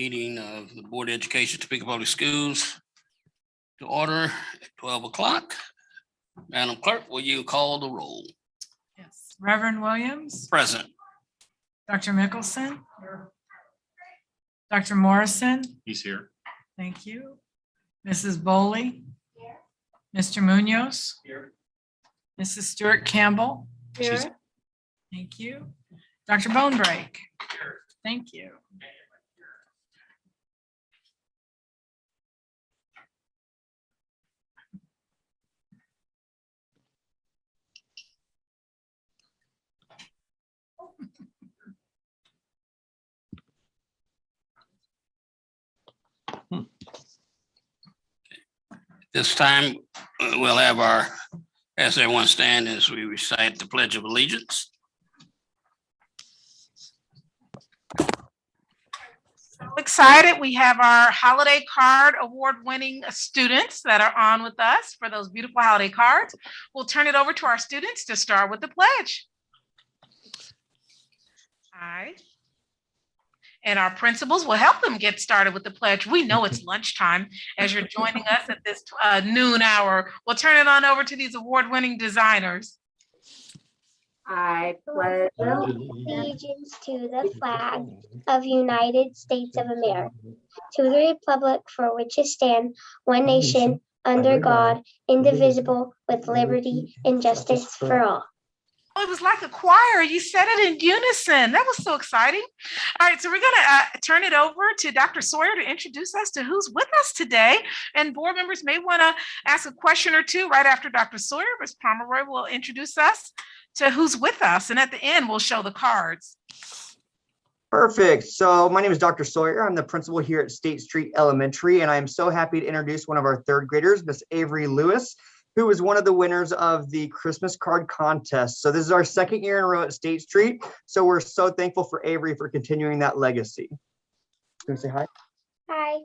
Meeting of the Board of Education, Topeka Public Schools to order at 12 o'clock. Madam Clerk, will you call the roll? Yes. Reverend Williams. Present. Dr. Mickelson. Dr. Morrison. He's here. Thank you. Mrs. Bowley. Mr. Munoz. Here. Mrs. Stewart Campbell. Here. Thank you. Dr. Bonebreak. Thank you. This time we'll have as everyone stand as we recite the Pledge of Allegiance. So excited. We have our holiday card award-winning students that are on with us for those beautiful holiday cards. We'll turn it over to our students to start with the pledge. Aye. And our principals will help them get started with the pledge. We know it's lunchtime as you're joining us at this noon hour. We'll turn it on over to these award-winning designers. I pledge allegiance to the flag of United States of America, to the republic for which it stands, one nation, under God, indivisible, with liberty and justice for all. Oh, it was like a choir. You said it in unison. That was so exciting. All right, so we're going to turn it over to Dr. Sawyer to introduce us to who's with us today. And board members may want to ask a question or two right after Dr. Sawyer. Ms. Pomeroy will introduce us to who's with us. And at the end, we'll show the cards. Perfect. So my name is Dr. Sawyer. I'm the principal here at State Street Elementary, and I'm so happy to introduce one of our third graders, Miss Avery Lewis, who was one of the winners of the Christmas card contest. So this is our second year in a row at State Street. So we're so thankful for Avery for continuing that legacy. Can you say hi? Hi.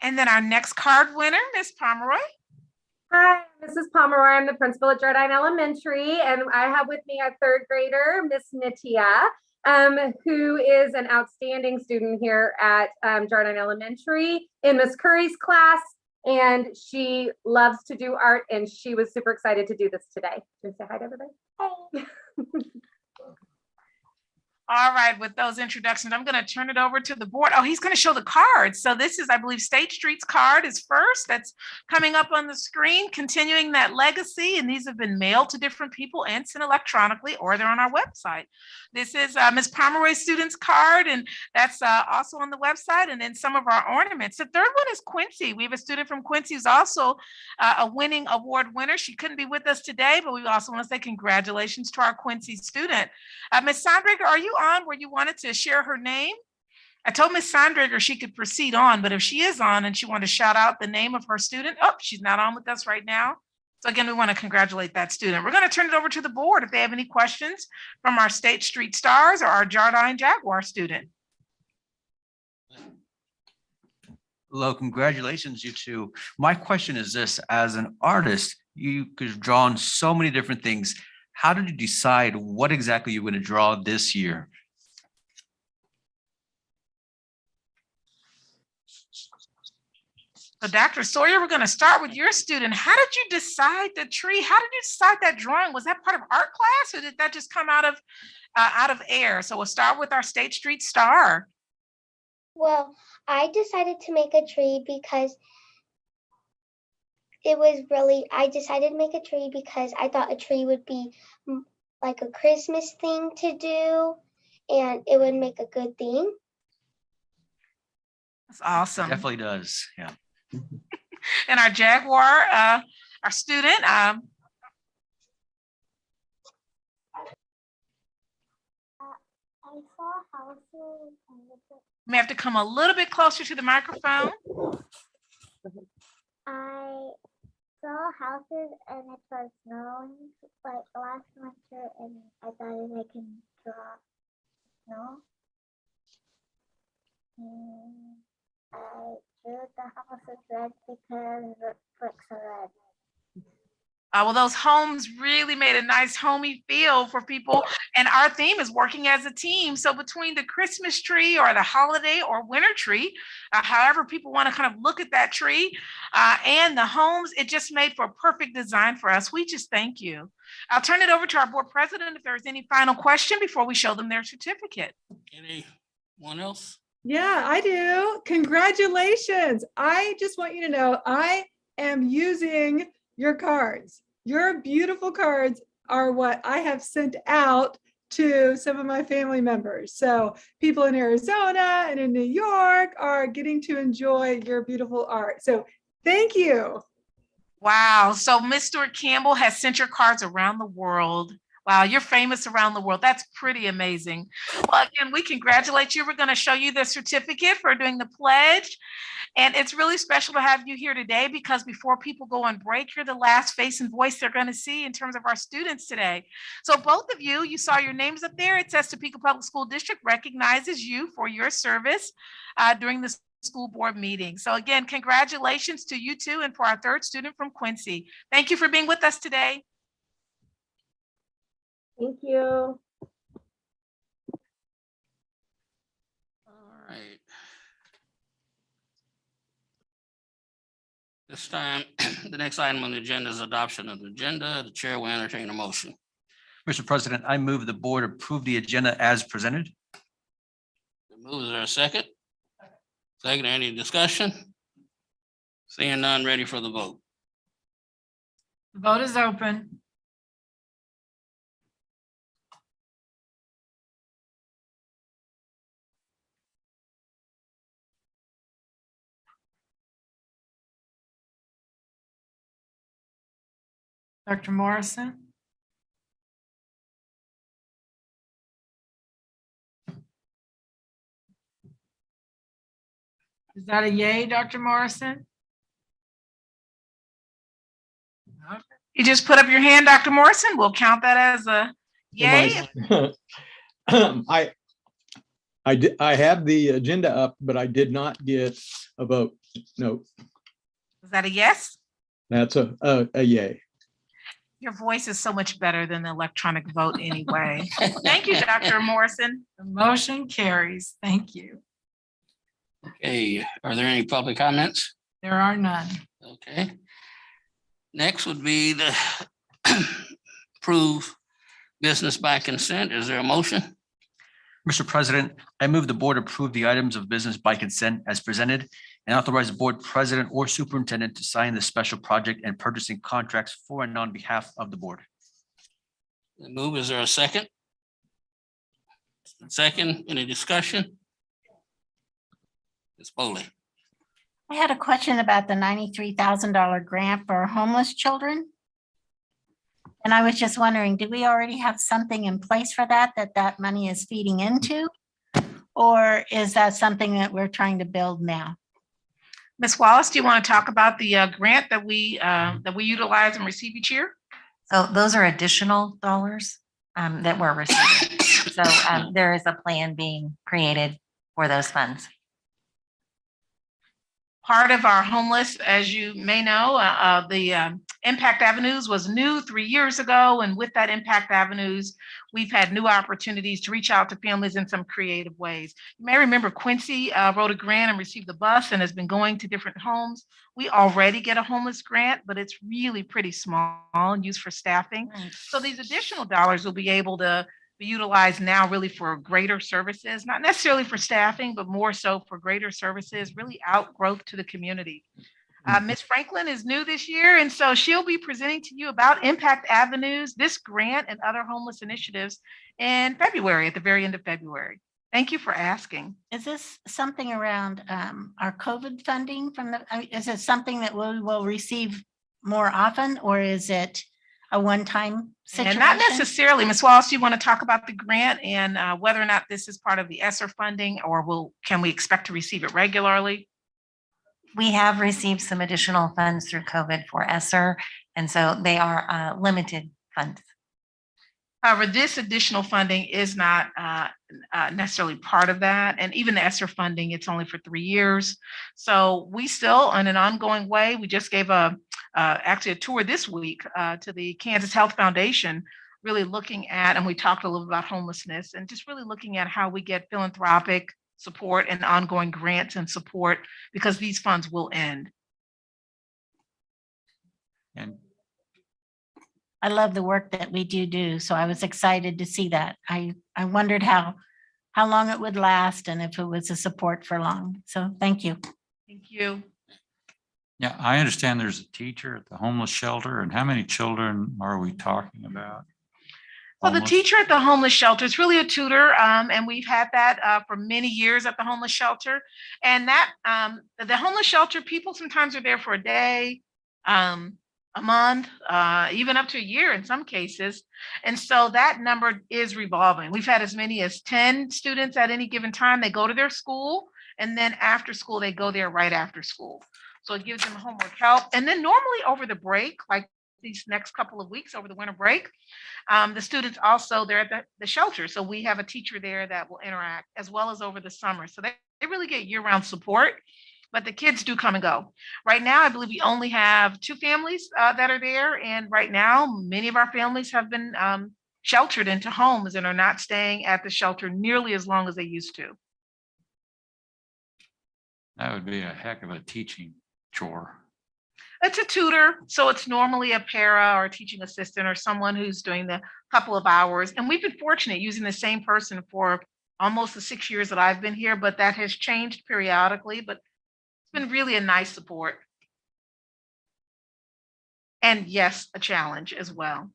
And then our next card winner, Ms. Pomeroy. Hi, Mrs. Pomeroy. I'm the principal at Jardine Elementary, and I have with me a third grader, Miss Nitya, who is an outstanding student here at Jardine Elementary in Miss Curry's class. And she loves to do art, and she was super excited to do this today. Can you say hi to everybody? All right, with those introductions, I'm going to turn it over to the board. Oh, he's going to show the cards. So this is, I believe, State Street's card is first. That's coming up on the screen, continuing that legacy. And these have been mailed to different people and sent electronically, or they're on our website. This is Ms. Pomeroy's student's card, and that's also on the website. And then some of our ornaments. The third one is Quincy. We have a student from Quincy who's also a winning award winner. She couldn't be with us today, but we also want to say congratulations to our Quincy student. Ms. Sondrager, are you on where you wanted to share her name? I told Ms. Sondrager she could proceed on, but if she is on and she wanted to shout out the name of her student, oh, she's not on with us right now. So again, we want to congratulate that student. We're going to turn it over to the board if they have any questions from our State Street Stars or our Jardine Jaguar student. Hello, congratulations, you two. My question is this: as an artist, you could have drawn so many different things. How did you decide what exactly you're going to draw this year? So Dr. Sawyer, we're going to start with your student. How did you decide the tree? How did you decide that drawing? Was that part of art class, or did that just come out of air? So we'll start with our State Street star. Well, I decided to make a tree because I decided to make a tree because I thought a tree would be like a Christmas thing to do, and it would make a good theme. That's awesome. Definitely does, yeah. And our Jaguar, our student. I saw houses. You may have to come a little bit closer to the microphone. I saw houses and it was snowing like last winter, and I thought I can draw snow. And I drew the houses red because the bricks are red. Well, those homes really made a nice homey feel for people. And our theme is working as a team. So between the Christmas tree or the holiday or winter tree, however people want to kind of look at that tree, and the homes, it just made for a perfect design for us. We just thank you. I'll turn it over to our board president if there's any final question before we show them their certificate. Anyone else? Yeah, I do. Congratulations. I just want you to know I am using your cards. Your beautiful cards are what I have sent out to some of my family members. So people in Arizona and in New York are getting to enjoy your beautiful art. So thank you. Wow. So Miss Stewart Campbell has sent your cards around the world. Wow, you're famous around the world. That's pretty amazing. Well, again, we congratulate you. We're going to show you the certificate for doing the pledge. And it's really special to have you here today because before people go on break, you're the last face and voice they're going to see in terms of our students today. So both of you, you saw your names up there. It says Topeka Public School District recognizes you for your service during the school board meeting. So again, congratulations to you two and for our third student from Quincy. Thank you for being with us today. Thank you. All right. This time, the next item on the agenda is adoption of the agenda. The chair will entertain a motion. Mr. President, I move the board approve the agenda as presented. The move, is there a second? Second, any discussion? Seeing none, ready for the vote. The vote is open. Dr. Morrison? Is that a yay, Dr. Morrison? You just put up your hand, Dr. Morrison. We'll count that as a yay. I have the agenda up, but I did not get a vote. No, Is that a yes? that's a yay. Your voice is so much better than the electronic vote anyway. Thank you, Dr. Morrison. The motion carries. Thank you. Okay, are there any public comments? There are none. Okay. Next would be the approve business by consent. Is there a motion? Mr. President, I move the board approve the items of business by consent as presented and authorize the board president or superintendent to sign the special project and purchasing contracts for and on behalf of the board. The move, is there a second? Second, any discussion? Ms. Foley. I had a question about the $93,000 grant for homeless children. And I was just wondering, do we already have something in place for that money is feeding into? Or is that something that we're trying to build now? Ms. Wallace, do you want to talk about the grant that we utilize and receive each year? So those are additional dollars that we're receiving. So there is a plan being created for those funds. Part of our homeless, as you may know, the Impact Avenues was new 3 years ago. And with that Impact Avenues, we've had new opportunities to reach out to families in some creative ways. You may remember Quincy wrote a grant and received the bus and has been going to different homes. We already get a homeless grant, but it's really pretty small and used for staffing. So these additional dollars will be able to be utilized now really for greater services, not necessarily for staffing, but more so for greater services, really outgrowth to the community. Ms. Franklin is new this year, and so she'll be presenting to you about Impact Avenues, this grant and other homeless initiatives in February, at the very end of February. Thank you for asking. Is this something around our COVID funding is it something that we will receive more often, or is it a one-time situation? And not necessarily. Ms. Wallace, you want to talk about the grant and whether or not this is part of the ESSER funding, or can we expect to receive it regularly? We have received some additional funds through COVID for ESSER, and so they are limited funds. However, this additional funding is not necessarily part of that. And even the ESSER funding, it's only for 3 years. So we still, in an ongoing way, we just gave a actually a tour this week to the Kansas Health Foundation, really looking at, and we talked a little about homelessness and just really looking at how we get philanthropic support and ongoing grants and support because these funds will end. And I love the work that we do. So I was excited to see that. I wondered how long it would last and if it was a support for long. So thank you. Thank you. Yeah, I understand there's a teacher at the homeless shelter, and how many children are we talking about? Well, the Homeless? teacher at the homeless shelter is really a tutor, and we've had that for many years at the homeless shelter. And that the homeless shelter, people sometimes are there for a day, a month, even up to a year in some cases. And so that number is revolving. We've had as many as 10 students at any given time. They go to their school, and then after school, they go there right after school. So it gives them homework help. And then normally over the break, like these next couple of weeks over the winter break, the students also, they're at the shelter. So we have a teacher there that will interact as well as over the summer. So they really get year-round support, but the kids do come and go. Right now, I believe we only have 2 families that are there. And right now, many of our families have been sheltered into homes and are not staying at the shelter nearly as long as they used to. That would be a heck of a teaching chore. It's a tutor, so it's normally a para or a teaching assistant or someone who's doing the couple of hours. And we've been fortunate using the same person for almost the 6 years that I've been here, but that has changed periodically, but it's been really a nice support. And yes, a challenge as well.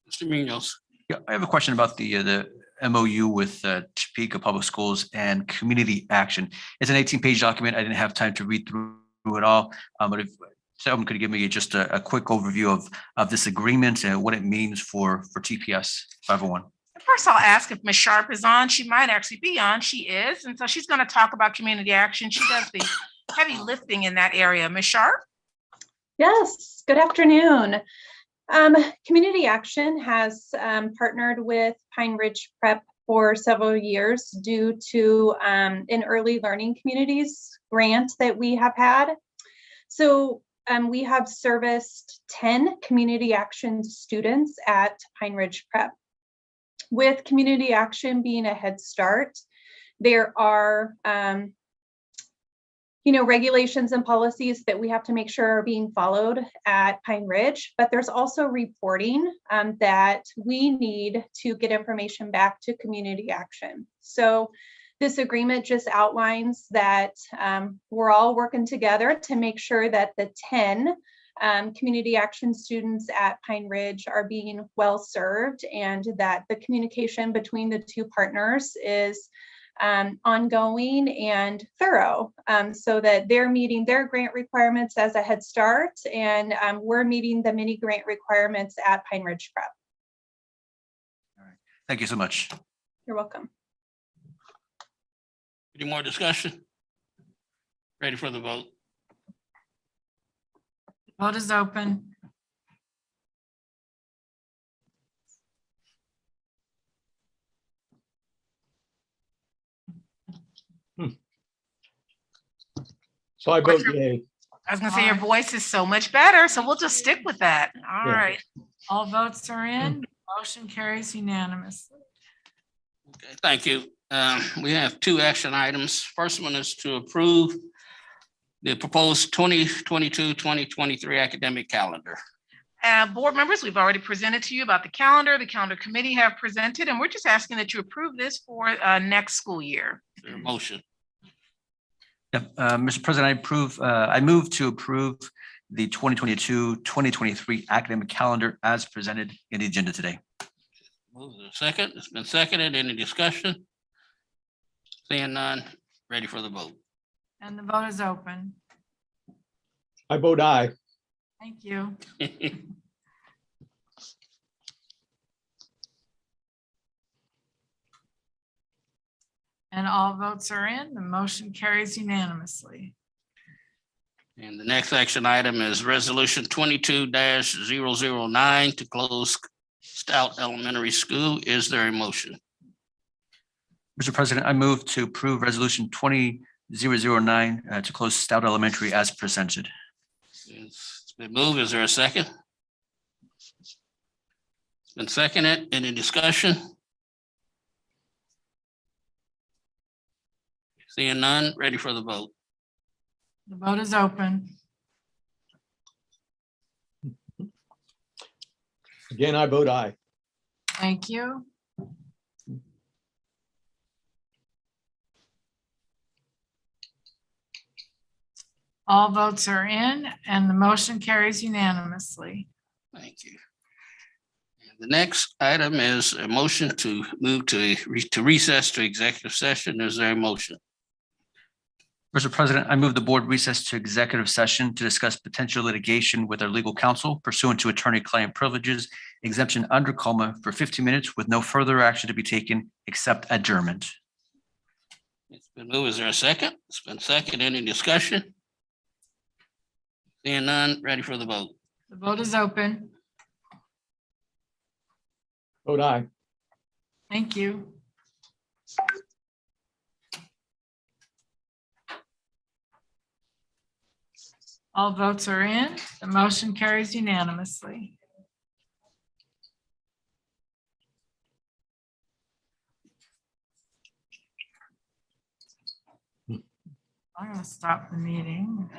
Mr. Munoz. Yeah, I have a question about the MOU with Topeka Public Schools and Community Action. It's an 18-page document. I didn't have time to read through it all, but if someone could give me just a quick overview of this agreement and what it means for TPS 501. First, I'll ask if Ms. Sharp is on. She might actually be on. She is. And so she's going to talk about community action. She does the heavy lifting in that area. Ms. Sharp? Yes, good afternoon. Community Action has partnered with Pine Ridge Prep for several years due to an early learning communities grant that we have had. So we have serviced 10 Community Action students at Pine Ridge Prep. With Community Action being a head start, there are regulations and policies that we have to make sure are being followed at Pine Ridge, but there's also reporting that we need to get information back to Community Action. So this agreement just outlines that we're all working together to make sure that the 10 Community Action students at Pine Ridge are being well served, and that the communication between the 2 partners is ongoing and thorough, so that they're meeting their grant requirements as a head start, and we're meeting the mini grant requirements at Pine Ridge Prep. All right. Thank you so much. You're welcome. Any more discussion? Ready for the vote? Vote is open. So I vote yay. I was going to say your voice is so much better, so we'll just stick with that. All Yeah. right. All votes are in. Motion carries unanimously. Okay, thank you. We have 2 action items. First one is to approve the proposed 2022-2023 academic calendar. Board members, we've already presented to you about the calendar committee have presented, and we're just asking that you approve this for next school year. Is there a motion? Yep, Mr. President, I move to approve the 2022-2023 academic calendar as presented in the agenda today. Move to second. It's been seconded. Any discussion? Seeing none, ready for the vote. And the vote is open. I vote aye. Thank you. And all votes are in. The motion carries unanimously. And the next action item is resolution 22-009 to close Stout Elementary School. Is there a motion? Mr. President, I move to approve resolution 009 to close Stout Elementary as presented. It's been moved. Is there a second? It's been seconded. Any discussion? Seeing none, ready for the vote. The vote is open. Again, I vote aye. Thank you. All votes are in and the motion carries unanimously. Thank you. The next item is a motion to move to recess to executive session. Is there a motion? Mr. President, I move the board recess to executive session to discuss potential litigation with our legal counsel pursuant to attorney-client privileges exemption under coma for 15 minutes with no further action to be taken except adjournment. It's been moved. Is there a second? It's been second. Any discussion? Seeing none, ready for the vote. The vote is open. Vote aye. Thank you. All votes are in. The motion carries unanimously. I'm going to stop the meeting.